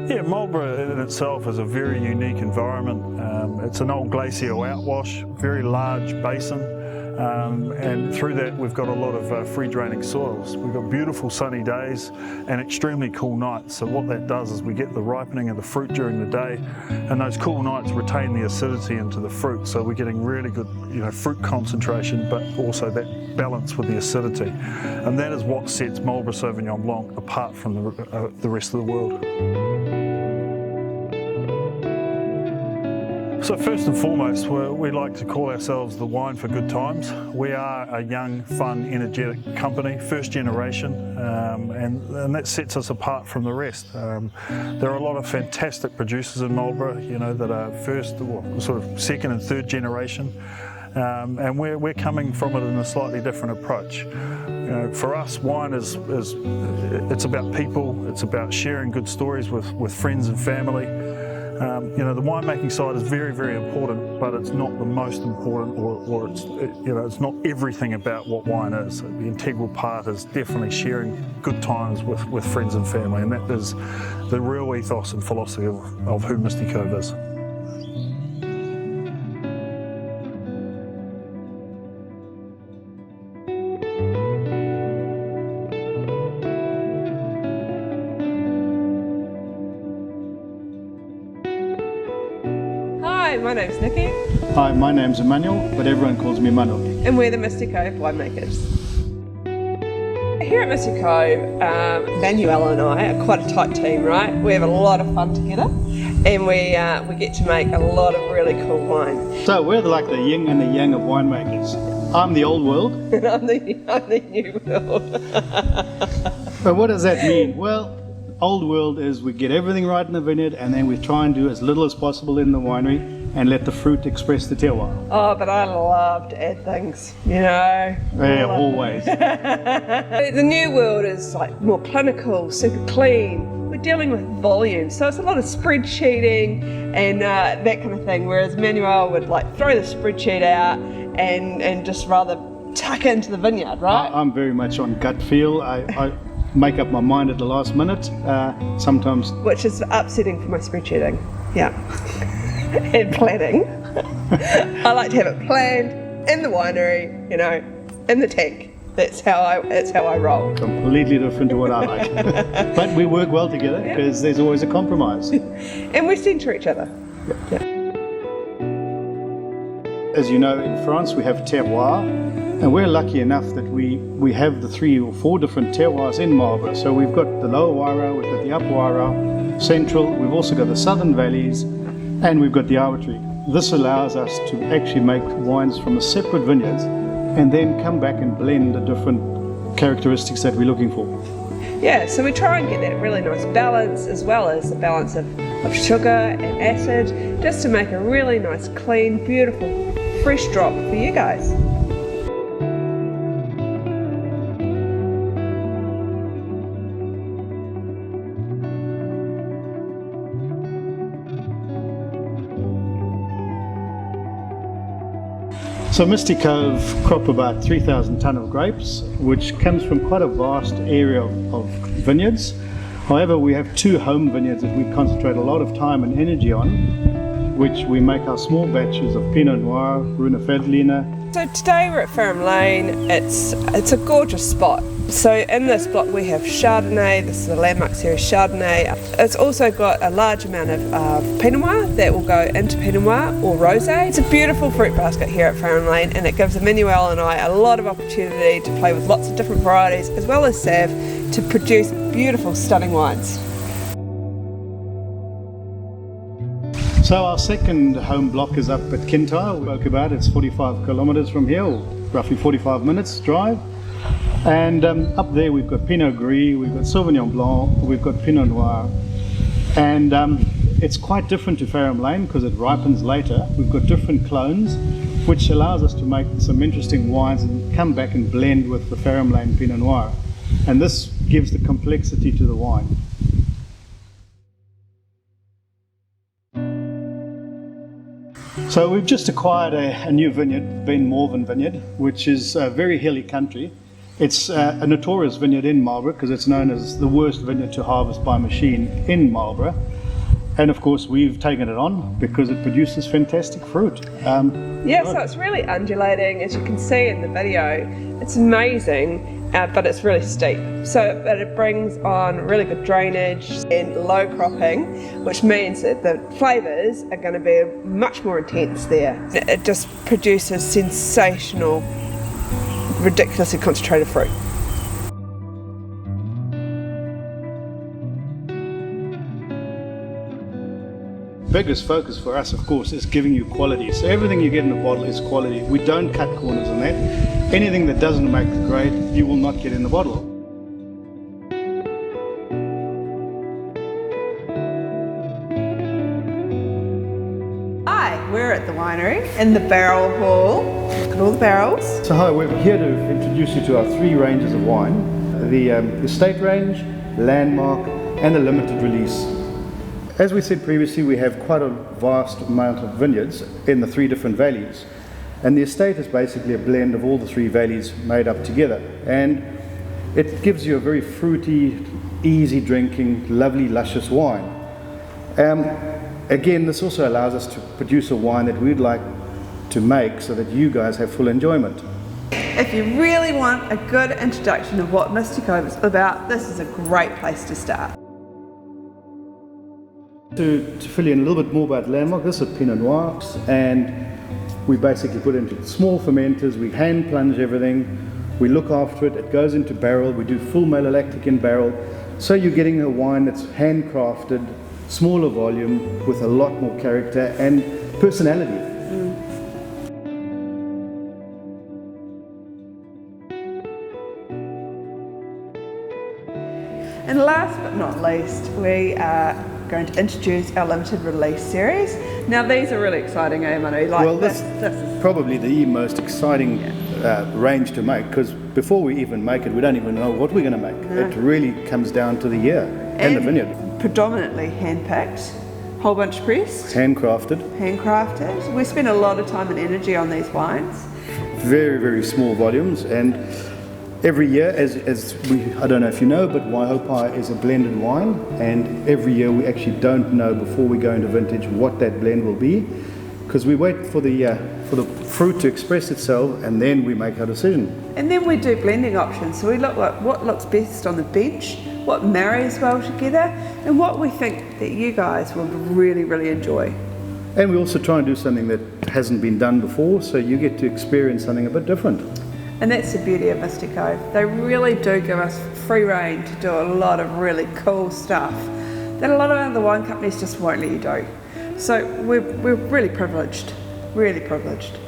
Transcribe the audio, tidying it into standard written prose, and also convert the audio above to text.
Yeah, Marlborough in itself is a very unique environment. It's an old glacial outwash, very large basin, and through that we've got a lot of free draining soils. We've got beautiful sunny days and extremely cool nights. So what that does is we get the ripening of the fruit during the day, and those cool nights retain the acidity into the fruit. So we're getting really good, fruit concentration, but also that balance with the acidity. And that is what sets Marlborough Sauvignon Blanc apart from the rest of the world. So first and foremost, we like to call ourselves the wine for good times. We are a young, fun, energetic company, first generation, and that sets us apart from the rest. There are a lot of fantastic producers in Marlborough, that are first, or sort of second and third generation, and we're coming from it in a slightly different approach. For us, wine it's about people, it's about sharing good stories with friends and family. The winemaking side is very, very important, but it's not the most important, or it's not everything about what wine is. The integral part is definitely sharing good times with friends and family, and that is the real ethos and philosophy of who Misty Cove is. Hi, my name's Nikki. Hi, my name's Emmanuel, but everyone calls me Manu. And we're the Misty Cove winemakers. Here at Misty Cove, Manuel and I are quite a tight team, right? We have a lot of fun together, and we get to make a lot of really cool wine. So we're like the yin and the yang of winemakers. I'm the old world. And I'm the new world. But what does that mean? Well, old world is we get everything right in the vineyard, and then we try and do as little as possible in the winery and let the fruit express the terroir. Oh, but I love to add things, Yeah, always. The new world is like more clinical, super clean. We're dealing with volume, so it's a lot of spreadsheeting and that kind of thing, whereas Manuel would like throw the spreadsheet out and just rather tuck into the vineyard, right? I'm very much on gut feel. I make up my mind at the last minute, sometimes. Which is upsetting for my spreadsheeting, yeah. And planning. I like to have it planned in the winery, in the tank. That's how I roll. Completely different to what I like. But we work well together because there's always a compromise. And we centre each other. Yeah. As you know, in France we have terroir, and we're lucky enough that we have the 3 or 4 different terroirs in Marlborough. So we've got the Lower Wairau, we've got the Upper Wairau, Central, we've also got the Southern Valleys, and we've got the Arbitrary. This allows us to actually make wines from a separate vineyards and then come back and blend the different characteristics that we're looking for. Yeah, so we try and get that really nice balance, as well as the balance of sugar and acid, just to make a really nice, clean, beautiful, fresh drop for you guys. So Misty Cove crop about 3,000 tonne of grapes, which comes from quite a vast area of vineyards. However, we have 2 home vineyards that we concentrate a lot of time and energy on, which we make our small batches of Pinot Noir, Bruna Veltliner. So today we're at Ferrum Lane. It's a gorgeous spot. So in this block we have Chardonnay. This is the Landmark Series Chardonnay. It's also got a large amount of Pinot Noir that will go into Pinot Noir or Rosé. It's a beautiful fruit basket here at Ferrum Lane, and it gives Emmanuel and I a lot of opportunity to play with lots of different varieties as well as Sav to produce beautiful, stunning wines. So our second home block is up at Kintyre. We spoke about it's 45 kilometres from here, or roughly 45 minutes drive. And up there we've got Pinot Gris, we've got Sauvignon Blanc, we've got Pinot Noir. And it's quite different to Ferrum Lane because it ripens later. We've got different clones, which allows us to make some interesting wines and come back and blend with the Ferrum Lane Pinot Noir. And this gives the complexity to the wine. So we've just acquired a new vineyard, Ben Morven Vineyard, which is a very hilly country. It's a notorious vineyard in Marlborough because it's known as the worst vineyard to harvest by machine in Marlborough. And of course, we've taken it on because it produces fantastic fruit. Yeah, so it's really undulating, as you can see in the video. It's amazing, but it's really steep. So it brings on really good drainage and low cropping, which means that the flavours are going to be much more intense there. It just produces sensational, ridiculously concentrated fruit. Biggest focus for us, of course, is giving you quality. So everything you get in a bottle is quality. We don't cut corners on that. Anything that doesn't make the grade, you will not get in the bottle. Hi, we're at the winery in the barrel hall. Look at all the barrels. So hi, we're here to introduce you to our 3 ranges of wine. The estate range, landmark, and the limited release. As we said previously, we have quite a vast amount of vineyards in the 3 different valleys. And the estate is basically a blend of all the 3 valleys made up together. And it gives you a very fruity, easy drinking, lovely, luscious wine. Again, this also allows us to produce a wine that we'd like to make so that you guys have full enjoyment. If you really want a good introduction of what Misty Cove is about, this is a great place to start. To fill you in a little bit more about Landmark, this is Pinot Noir, and we basically put it into small fermenters, we hand plunge everything, we look after it, it goes into barrel, we do full malolactic in barrel, so you're getting a wine that's handcrafted, smaller volume, with a lot more character and personality. And last but not least, we are going to introduce our limited release series. Now these are really exciting, eh Manu? Like Well, this is probably the most exciting range to make, because before we even make it, we don't even know what we're going to make. No. It really comes down to the year and the vineyard. Predominantly hand-packed, whole bunch pressed, Handcrafted, handcrafted. We spend a lot of time and energy on these wines. very, very small volumes, and every year, as we, I don't know if you know, but Waihopai is a blended wine, and every year we actually don't know before we go into vintage what that blend will be, because we wait for the fruit to express itself, and then we make our decision. And then we do blending options. So we look at what looks best on the bench, what marries well together, and what we think that you guys will really, really enjoy. And we also try and do something that hasn't been done before, so you get to experience something a bit different. And that's the beauty of Misty Cove. They really do give us free rein to do a lot of really cool stuff that a lot of other wine companies just won't let you do. So we're really privileged, really privileged.